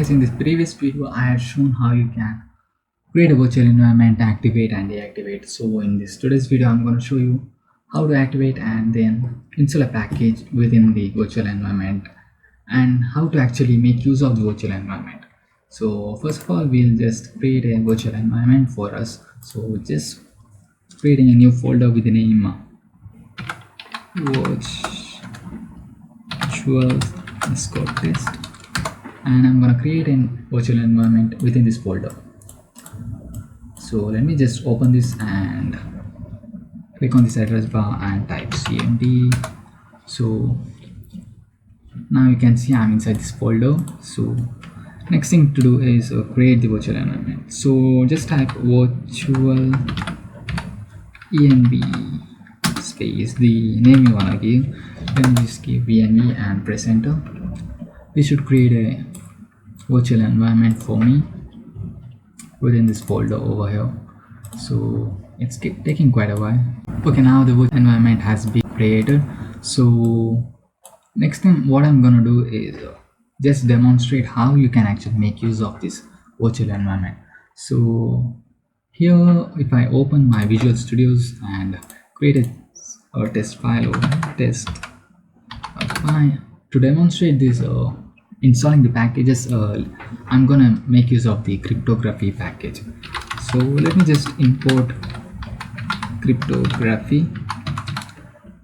guys, in this previous video I had shown how you can create a virtual environment, activate and deactivate. So in this today's video I'm going to show you how to activate and then install a package within the virtual environment and how to actually make use of the virtual environment. So first of all, we'll just create a virtual environment for us. So just creating a new folder with the name virtual_test, and I'm gonna create a virtual environment within this folder. So let me just open this and click on this address bar and type cmd. So now you can see I'm inside this folder. So next thing to do is create the virtual environment. So just type virtualenv space the name you wanna give. Let me just give venv and press enter. This should create a virtual environment for me within this folder over here. So it's taking quite a while. Okay, now the virtual environment has been created. So next thing what I'm gonna do is just demonstrate how you can actually make use of this virtual environment. So here, if I open my Visual Studios and create a test file or test file to demonstrate this installing the packages, I'm gonna make use of the cryptography package. So let me just import cryptography.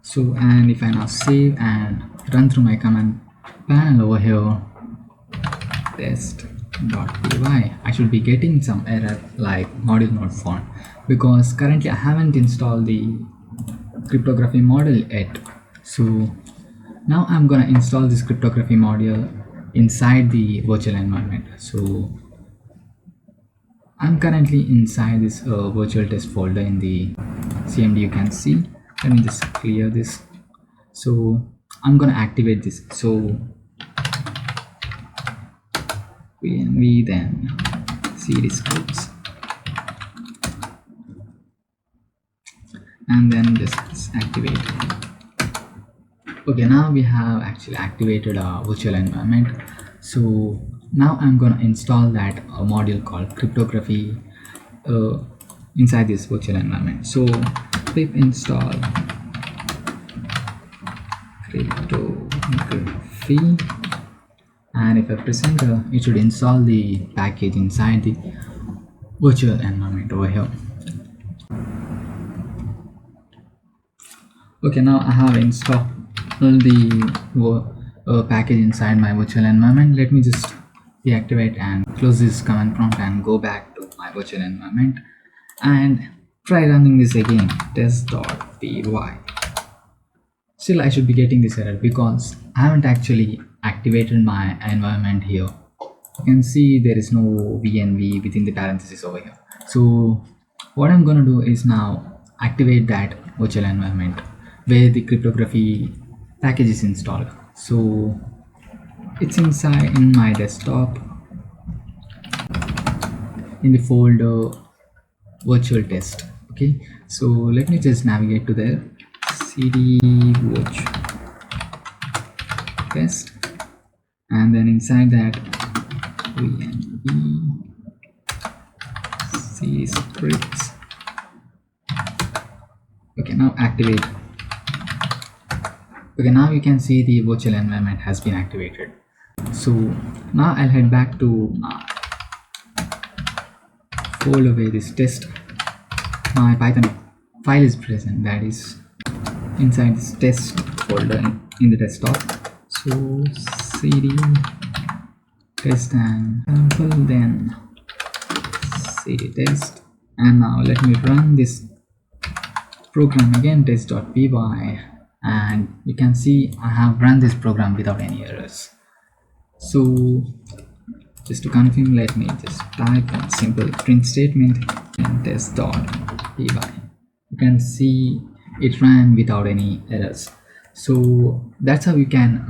So and if I now save and run through my command panel over here, test.py, I should be getting some error like module not found, because currently I haven't installed the cryptography module yet. So now I'm gonna install this cryptography module inside the virtual environment. So I'm currently inside this virtual test folder in the cmd. You can see, let me just clear this. So I'm gonna activate this. So venv, then cd scripts, and then just activate. Okay, now we have actually activated our virtual environment. So now I'm gonna install that module called cryptography inside this virtual environment. So pip install cryptography, and if I press enter, it should install the package inside the virtual environment over here. Okay, now I have installed the package inside my virtual environment. Let me just deactivate and close this command prompt and go back to my virtual environment and try running this again, test.py. Still I should be getting this error because I haven't actually activated my environment here. You can see there is no venv within the parentheses over here. So what I'm gonna do is now activate that virtual environment where the cryptography package is installed. So it's inside in my desktop in the folder virtual test. Okay, so let me just navigate to there, cd virtual test, and then inside that venv c scripts. Okay, now activate. Okay, now you can see the virtual environment has been activated. So now I'll head back to my folder where this test, my Python file is present, that is inside this test folder in the desktop. So cd test and sample, then cd test, and now let me run this program again, test.py, and you can see I have run this program without any errors. So just to confirm, let me just type a simple print statement and test.py. You can see it ran without any errors. So that's how you can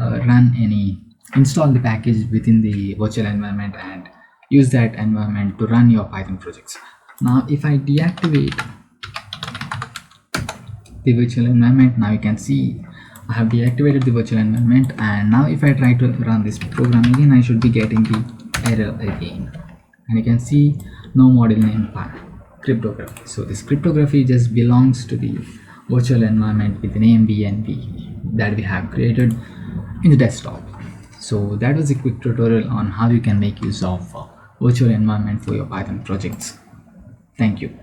install the package within the virtual environment and use that environment to run your Python projects. Now if I deactivate the virtual environment, now you can see I have deactivated the virtual environment, and now if I try to run this program again, I should be getting the error again, and you can see no model name cryptography. So this cryptography just belongs to the virtual environment with the name venv that we have created in the desktop. So that was a quick tutorial on how you can make use of virtual environment for your Python projects. Thank you.